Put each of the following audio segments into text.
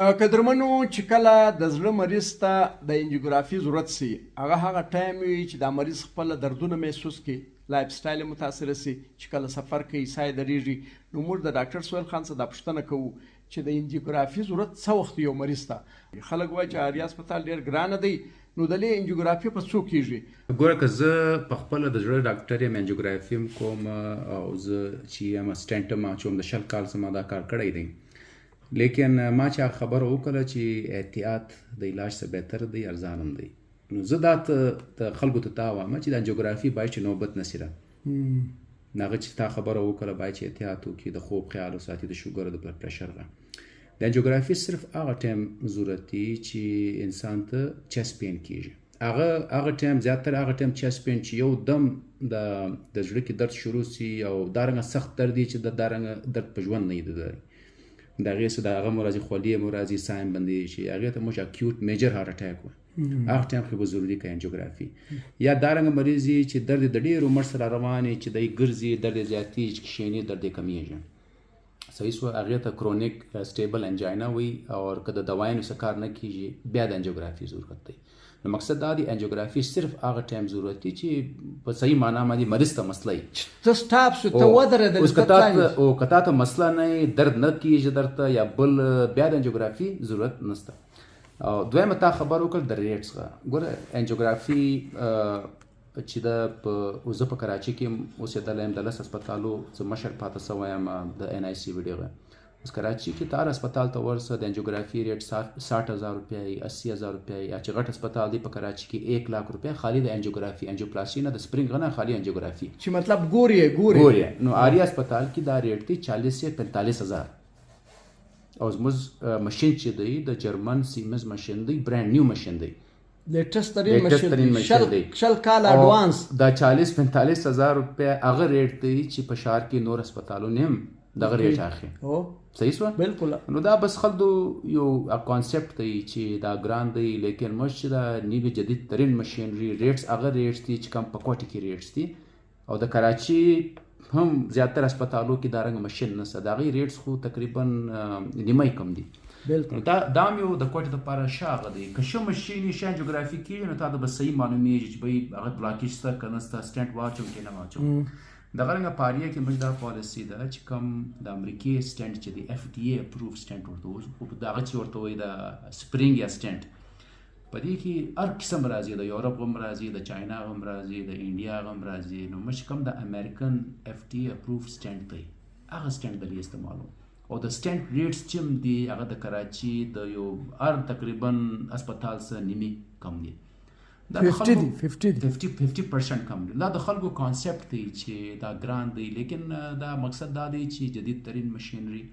قدرمنو چې کله د زړه مریض ته د انجیوګرافي ضرورت سي هغه ټایم وي چې دا مریض خپل دردونه محسوس کړي لایف سټایل متاثر سي چې کله سفر کوي ساه درېږي نو موږ د ډاکټر سهیل خان څخه دا پوښتنه کوو چې د انجیوګرافي ضرورت څه وخت یو مریض ته خلک وایي چې آریا هسپتال ډېر ګرانه دی نو د دې انجیوګرافي په څو کېږي ګوره که زه په خپله د زړه ډاکټر یم انجیوګرافي هم کوم او زه چې یم اسسټنټ یم چې هم د 20 کال څخه ما دا کار کړی دی لیکن ما چې خبره وکړه چې احتیاط د علاج څخه بهتر دی ارزان هم دی نو زه دا د خلکو ته دا وایم چې د انجیوګرافي باید چې نوبت نه سي را هغه چې تا خبره وکړه باید چې احتیاط وکړي د خوب خیال وساتي د شوګر د بلډ پریشر نه د انجیوګرافي صرف هغه ټایم ضرورت دی چې انسان ته چست پین کېږي هغه ټایم زیاتره هغه ټایم چست پین چې یو دم د زړه کې درد شروع سي او دارنګه سخت درد دی چې د دارنګه درد په ژوند نه دی د هغې څه د هغه مو راځي خولې مو راځي ساه هم بندېږي شي هغې ته موږ اکیوټ میجر هارټ اټیک وایو هغه ټایم کې به ضروري که انجیوګرافي یا دارنګه مریض وي چې درد د ډېر عمر سره روان وي چې دی ګرځي درد یې زیاتېږي چې کښېني درد یې کمیږي صحیح شوه هغې ته کرونیک سټیبل انجاینا وي او که د دواینو څه کار نه کېږي بیا د انجیوګرافي ضرورت دی نو مقصد دا دی انجیوګرافي صرف هغه ټایم ضرورت دی چې په صحیح معنا باندې مریض ته مسله وي ته سټاپ شو ته ودرېدل اوس که تا ته مسله نه درد نه کېږي درته یا بل بیا د انجیوګرافي ضرورت نشته او دویمه تا خبر وکړ د ریټ څخه ګوره انجیوګرافي چې د زه په کراچۍ کې اوسېدلی یم د 10 هسپتالو زه مشر پاته شوی یم د ان آی سی ویډیو اوس کراچۍ کې تار هسپتال ته ورسه د انجیوګرافي ریټ 60,000 روپۍ 80,000 روپۍ یا چې غټ هسپتال دی په کراچۍ کې 1 لاک روپۍ خالي د انجیوګرافي انجیوپلاسټي نه د سپرینګ نه خالي انجیوګرافي چې مطلب ګوري نو آریا هسپتال کې دا ریټ دی 40 سے 45,000 او زموږ ماشین چې دی د جرمن سیمنز ماشین دی برانډ نیو ماشین دی لیټسټ ترین ماشین دی 10 کال اډوانس دا 40-45,000 روپۍ هغه ریټ دی چې په ښار کې نور هسپتالو نه هم دغه ریټ اخلي صحیح شوه بالکل نو دا بس خلکو یو کانسپټ دی چې دا ګران دی لیکن موږ چې دا نوي جدید ترین ماشینري ریټس هغه ریټس دي چې کم په کوټه کې ریټس دي او د کراچي هم زیاتره هسپتالو کې دا رنګ ماشین نشته د هغې ریټس خو تقریبا نیمه کم دي بالکل دا هم یو د کوټې دپاره ښه هغه دی که ښه ماشین یې ښه انجیوګرافي کېږي نو تا ته به صحیح معلومېږي چې بهی هغه بلاکېج شته که نه شته سټنټ واچوم که نه واچوم دغه رنګه په آریا کې موږ دا پالیسي ده چې کوم د امریکې سټنټ چې دی اف ډي اے اپروف سټنټ ورته وایي خو دغه چې ورته وایي د سپرینګ یا سټنټ په دې کې هر قسم راځي د یورپ هم راځي د چاینا هم راځي د انډیا هم راځي نو موږ کوم د امریکن اف ډي اے اپروف سټنټ دی هغه سټنټ دلې استعمالو او د سټنټ ریټس چې هم دي هغه د کراچي د یو هر تقریبا هسپتال څخه نیمې کم دي 50% کم دی دا د خلکو کانسپټ دی چې دا ګران دی لیکن دا مقصد دا دی چې جدید ترین مشینری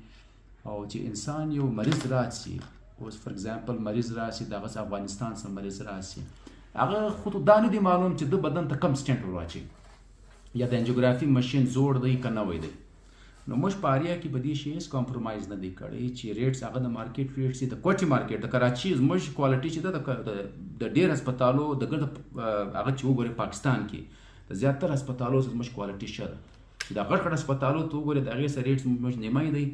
او چې انسان یو مریض راسي اوس فار ایگزامپل مریض راسي دغه افغانستان څخه مریض راسي هغه خود دا نه دی معلوم چې د بدن ته کم سټنټ ورواچي یا د انجیوګرافي ماشین زوړ دی که نوی دی نو موږ په آریا کې به دې شي هېڅ کمپرومایز نه دی کړی چې ریټس هغه د مارکیټ ریټس دي د کوټې مارکیټ د کراچي زموږ کوالټي چې ده د ډېر هسپتالو د ګرد هغه چې وګورې پاکستان کې د زیاتره هسپتالو سره زموږ کوالټي ښه ده چې د غټ هسپتالو ته وګورې د هغې سره ریټس زموږ نیمه دی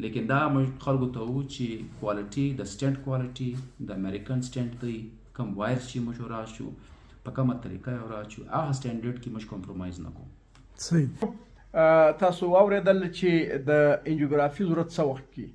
لیکن دا موږ خلکو ته وو چې کوالټي د سټنټ کوالټي د امریکن سټنټ دی کوم وایر چې موږ راشو په کومه طریقه یې راشو هغه سټنډرډ کې موږ کمپرومایز نه کوو صحیح تاسو واورېدل چې د انجیوګرافي ضرورت څه وخت کې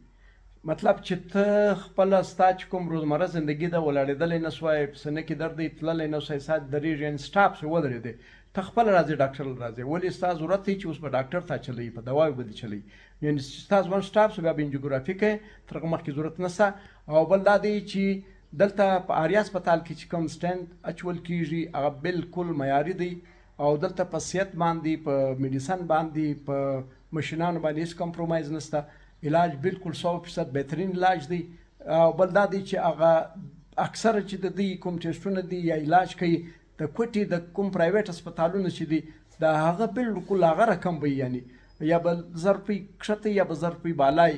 مطلب چې ته خپله ستا چې کوم روزمره زندګي ده ولاړېدلی نه سوای په سینه کې درد دی تللی نه سوای ساعت درېږي یعنې سټاپ شو ودرېدې ته خپله راځې ډاکټر راځې ولې ستا ضرورت دی چې اوس به ډاکټر تا چلوي په دوايو به دې چلوي یعنې چې ستا ژوند سټاپ شو بیا به انجیوګرافي کوې تر هغه مخکې ضرورت نشته او بل دا دی چې دلته په آریا هسپتال کې چې کوم سټنټ اچول کېږي هغه بالکل معیاري دی او دلته په صحت باندې په میډیسن باندې په ماشینانو باندې هېڅ کمپرومایز نشته علاج بالکل 100% بهترین علاج دی او بل دا دی چې هغه اکثره چې د دوی کوم ټیسټونه دي یا علاج کوي د کوټې د کوم پرایویټ هسپتالونه چې دي د هغه بالکل هغه رقم به یعنې یا به 1000 روپۍ کښته یا به 1000 روپۍ بالای